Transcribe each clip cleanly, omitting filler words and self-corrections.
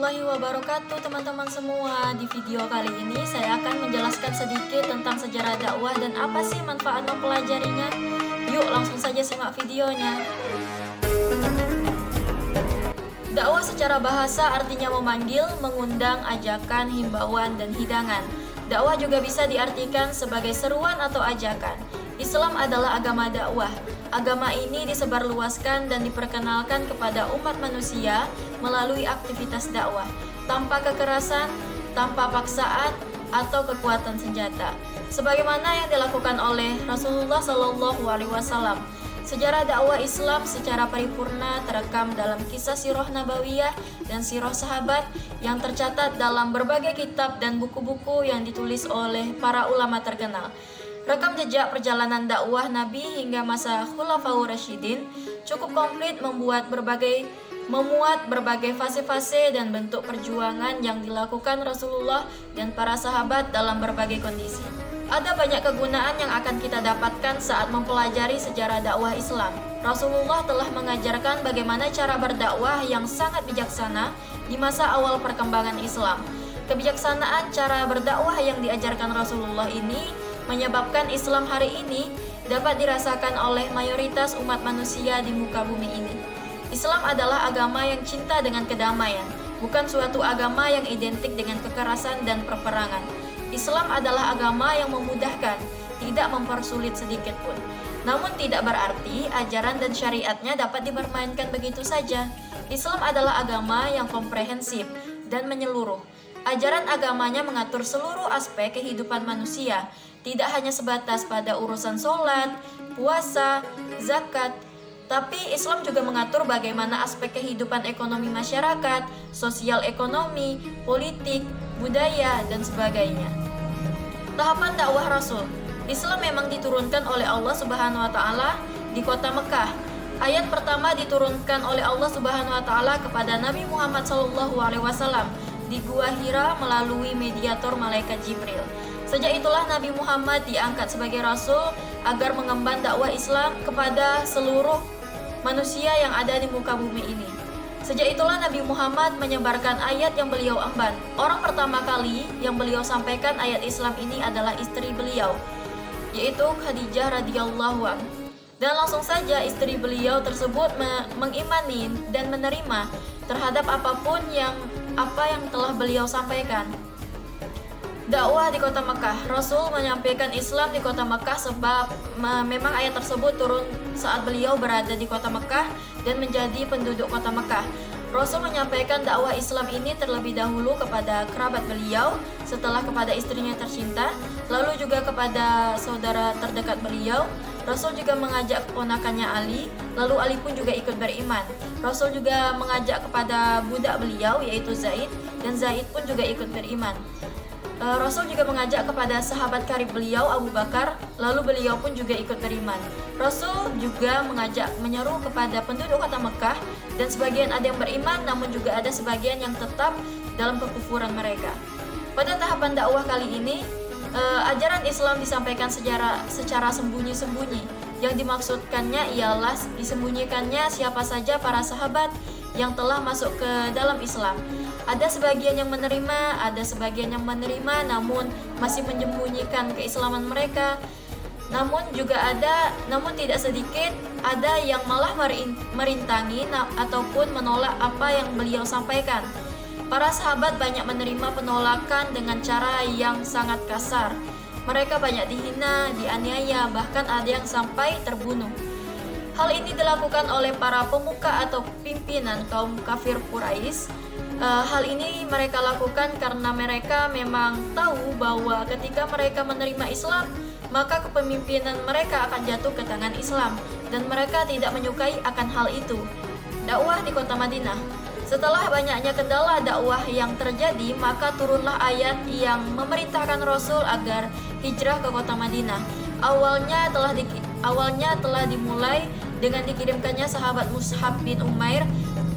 warahmatullahi wabarakatuh teman-teman semua. Di video kali ini saya akan menjelaskan sedikit tentang sejarah dakwah dan apa sih manfaat mempelajarinya. Yuk langsung saja simak videonya. Dakwah secara bahasa artinya memanggil, mengundang, ajakan, himbauan, dan hidangan. Dakwah juga bisa diartikan sebagai seruan atau ajakan. Islam adalah agama dakwah. Agama ini disebarluaskan dan diperkenalkan kepada umat manusia melalui aktivitas dakwah, tanpa kekerasan, tanpa paksaan, atau kekuatan senjata. Sebagaimana yang dilakukan oleh Rasulullah SAW. Sejarah dakwah Islam secara paripurna terekam dalam kisah sirah nabawiyah dan sirah sahabat yang tercatat dalam berbagai kitab dan buku-buku yang ditulis oleh para ulama terkenal. Rekam jejak perjalanan dakwah Nabi hingga masa Khulafaur Rasyidin cukup komplit memuat berbagai fase-fase dan bentuk perjuangan yang dilakukan Rasulullah dan para sahabat dalam berbagai kondisi. Ada banyak kegunaan yang akan kita dapatkan saat mempelajari sejarah dakwah Islam. Rasulullah telah mengajarkan bagaimana cara berdakwah yang sangat bijaksana di masa awal perkembangan Islam. Kebijaksanaan cara berdakwah yang diajarkan Rasulullah ini menyebabkan Islam hari ini dapat dirasakan oleh mayoritas umat manusia di muka bumi ini. Islam adalah agama yang cinta dengan kedamaian, bukan suatu agama yang identik dengan kekerasan dan perperangan. Islam adalah agama yang memudahkan, tidak mempersulit sedikit pun. Namun tidak berarti ajaran dan syariatnya dapat dipermainkan begitu saja. Islam adalah agama yang komprehensif dan menyeluruh. Ajaran agamanya mengatur seluruh aspek kehidupan manusia, tidak hanya sebatas pada urusan sholat, puasa, zakat, tapi Islam juga mengatur bagaimana aspek kehidupan ekonomi masyarakat, sosial ekonomi, politik, budaya, dan sebagainya. Tahapan dakwah Rasul. Islam memang diturunkan oleh Allah Subhanahu wa taala di kota Mekah. Ayat pertama diturunkan oleh Allah Subhanahu wa taala kepada Nabi Muhammad SAW di Gua Hira melalui mediator malaikat Jibril. Sejak itulah Nabi Muhammad diangkat sebagai Rasul agar mengemban dakwah Islam kepada seluruh manusia yang ada di muka bumi ini. Sejak itulah Nabi Muhammad menyebarkan ayat yang beliau emban. Orang pertama kali yang beliau sampaikan ayat Islam ini adalah istri beliau, yaitu Khadijah radhiyallahu anha. Dan langsung saja istri beliau tersebut mengimani dan menerima terhadap apa yang telah beliau sampaikan. Dakwah di kota Mekah. Rasul menyampaikan Islam di kota Mekah sebab memang ayat tersebut turun saat beliau berada di kota Mekah dan menjadi penduduk kota Mekah. Rasul menyampaikan dakwah Islam ini terlebih dahulu kepada kerabat beliau, setelah kepada istrinya tercinta, lalu juga kepada saudara terdekat beliau. Rasul juga mengajak keponakannya Ali, lalu Ali pun juga ikut beriman. Rasul juga mengajak kepada budak beliau yaitu Zaid, dan Zaid pun juga ikut beriman. Rasul juga mengajak kepada sahabat karib beliau Abu Bakar, lalu beliau pun juga ikut beriman. Rasul juga menyeru kepada penduduk kota Mekah, dan sebagian ada yang beriman, namun juga ada sebagian yang tetap dalam kekufuran mereka. Pada tahapan dakwah kali ini, ajaran Islam disampaikan secara sembunyi-sembunyi. Yang dimaksudkannya ialah disembunyikannya siapa saja para sahabat yang telah masuk ke dalam Islam. Ada sebagian yang menerima, ada sebagian yang menerima namun masih menyembunyikan keislaman mereka. Namun tidak sedikit ada yang malah merintangi ataupun menolak apa yang beliau sampaikan. Para sahabat banyak menerima penolakan dengan cara yang sangat kasar. Mereka banyak dihina, dianiaya, bahkan ada yang sampai terbunuh. Hal ini dilakukan oleh para pemuka atau pimpinan kaum kafir Quraisy. Hal ini mereka lakukan karena mereka memang tahu bahwa ketika mereka menerima Islam, maka kepemimpinan mereka akan jatuh ke tangan Islam, dan mereka tidak menyukai akan hal itu. Dakwah di kota Madinah. Setelah banyaknya kendala dakwah yang terjadi, maka turunlah ayat yang memerintahkan Rasul agar hijrah ke kota Madinah. Awalnya telah dimulai dengan dikirimkannya sahabat Mus'ab bin Umair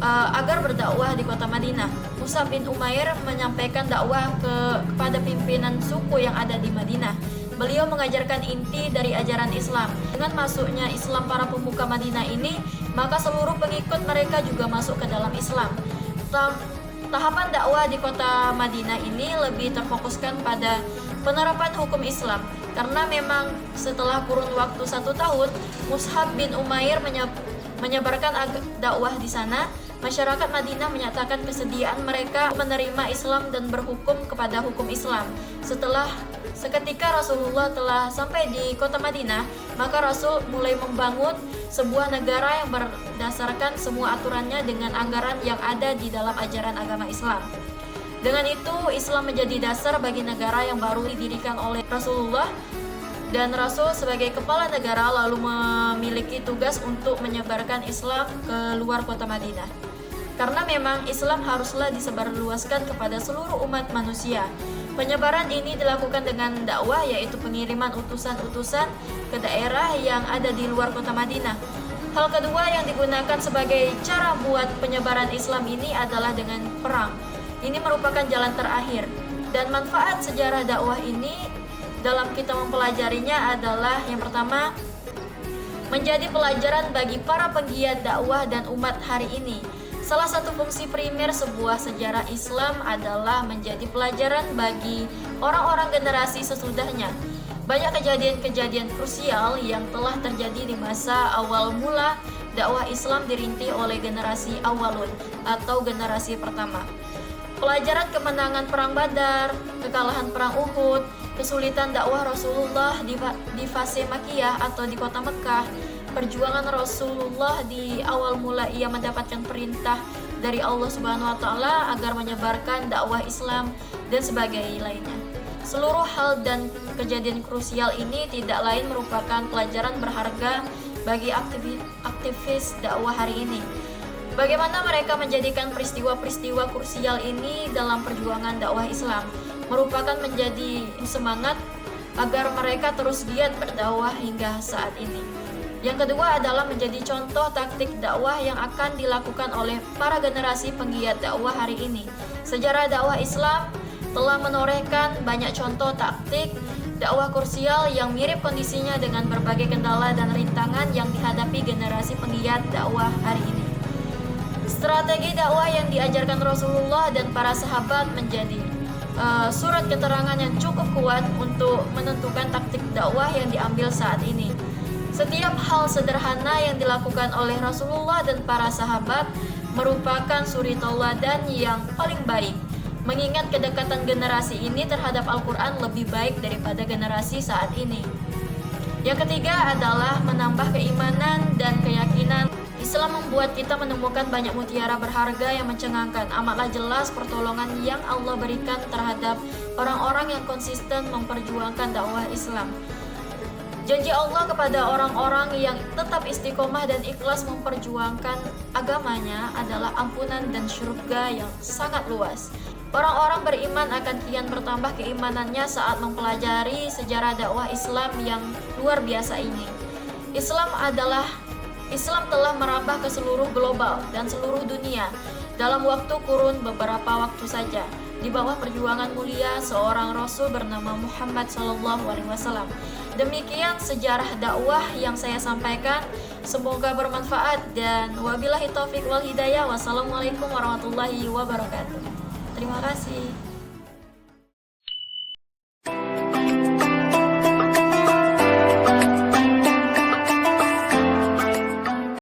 agar berdakwah di kota Madinah. Mus'ab bin Umair menyampaikan dakwah kepada pimpinan suku yang ada di Madinah. Beliau mengajarkan inti dari ajaran Islam. Dengan masuknya Islam para pemuka Madinah ini, maka seluruh pengikut mereka juga masuk ke dalam Islam. Tahapan dakwah di kota Madinah ini lebih terfokuskan pada penerapan hukum Islam, karena memang setelah kurun waktu 1 tahun Mus'ab bin Umair menyebarkan dakwah di sana. Masyarakat Madinah menyatakan kesediaan mereka menerima Islam dan berhukum kepada hukum Islam. Seketika Rasulullah telah sampai di kota Madinah, maka Rasul mulai membangun sebuah negara yang berdasarkan semua aturannya dengan anggaran yang ada di dalam ajaran agama Islam. Dengan itu, Islam menjadi dasar bagi negara yang baru didirikan oleh Rasulullah, dan Rasul sebagai kepala negara lalu memiliki tugas untuk menyebarkan Islam ke luar kota Madinah. Karena memang Islam haruslah disebarluaskan kepada seluruh umat manusia. Penyebaran ini dilakukan dengan dakwah, yaitu pengiriman utusan-utusan ke daerah yang ada di luar kota Madinah. Hal kedua yang digunakan sebagai cara buat penyebaran Islam ini adalah dengan perang. Ini merupakan jalan terakhir, dan manfaat sejarah dakwah ini dalam kita mempelajarinya adalah yang pertama, menjadi pelajaran bagi para penggiat dakwah dan umat hari ini. Salah satu fungsi primer sebuah sejarah Islam adalah menjadi pelajaran bagi orang-orang generasi sesudahnya. Banyak kejadian-kejadian krusial yang telah terjadi di masa awal mula dakwah Islam dirintis oleh generasi awalun atau generasi pertama. Pelajaran kemenangan perang Badar, kekalahan perang Uhud, kesulitan dakwah Rasulullah di fase Makkiyah atau di kota Mekah, perjuangan Rasulullah di awal mula ia mendapatkan perintah dari Allah Subhanahu wa taala agar menyebarkan dakwah Islam dan sebagainya lainnya. Seluruh hal dan kejadian krusial ini tidak lain merupakan pelajaran berharga bagi aktivis dakwah hari ini. Bagaimana mereka menjadikan peristiwa-peristiwa krusial ini dalam perjuangan dakwah Islam merupakan menjadi semangat agar mereka terus giat berdakwah hingga saat ini. Yang kedua adalah menjadi contoh taktik dakwah yang akan dilakukan oleh para generasi penggiat dakwah hari ini. Sejarah dakwah Islam telah menorehkan banyak contoh taktik dakwah krusial yang mirip kondisinya dengan berbagai kendala dan rintangan yang dihadapi generasi penggiat dakwah hari ini. Strategi dakwah yang diajarkan Rasulullah dan para sahabat menjadi surat keterangan yang cukup kuat untuk menentukan taktik dakwah yang diambil saat ini. Setiap hal sederhana yang dilakukan oleh Rasulullah dan para sahabat merupakan suri tauladan yang paling baik, mengingat kedekatan generasi ini terhadap Al-Quran lebih baik daripada generasi saat ini. Yang ketiga adalah menambah keimanan dan keyakinan. Islam membuat kita menemukan banyak mutiara berharga yang mencengangkan. Amatlah jelas pertolongan yang Allah berikan terhadap orang-orang yang konsisten memperjuangkan dakwah Islam. Janji Allah kepada orang-orang yang tetap istiqomah dan ikhlas memperjuangkan agamanya adalah ampunan dan surga yang sangat luas. Orang-orang beriman akan kian bertambah keimanannya saat mempelajari sejarah dakwah Islam yang luar biasa ini. Islam telah merambah ke seluruh global dan seluruh dunia dalam waktu kurun beberapa waktu saja, di bawah perjuangan mulia seorang Rasul bernama Muhammad SAW. Demikian sejarah dakwah yang saya sampaikan. Semoga bermanfaat dan wabillahi taufiq wal hidayah. Wassalamualaikum warahmatullahi wabarakatuh. Terima kasih.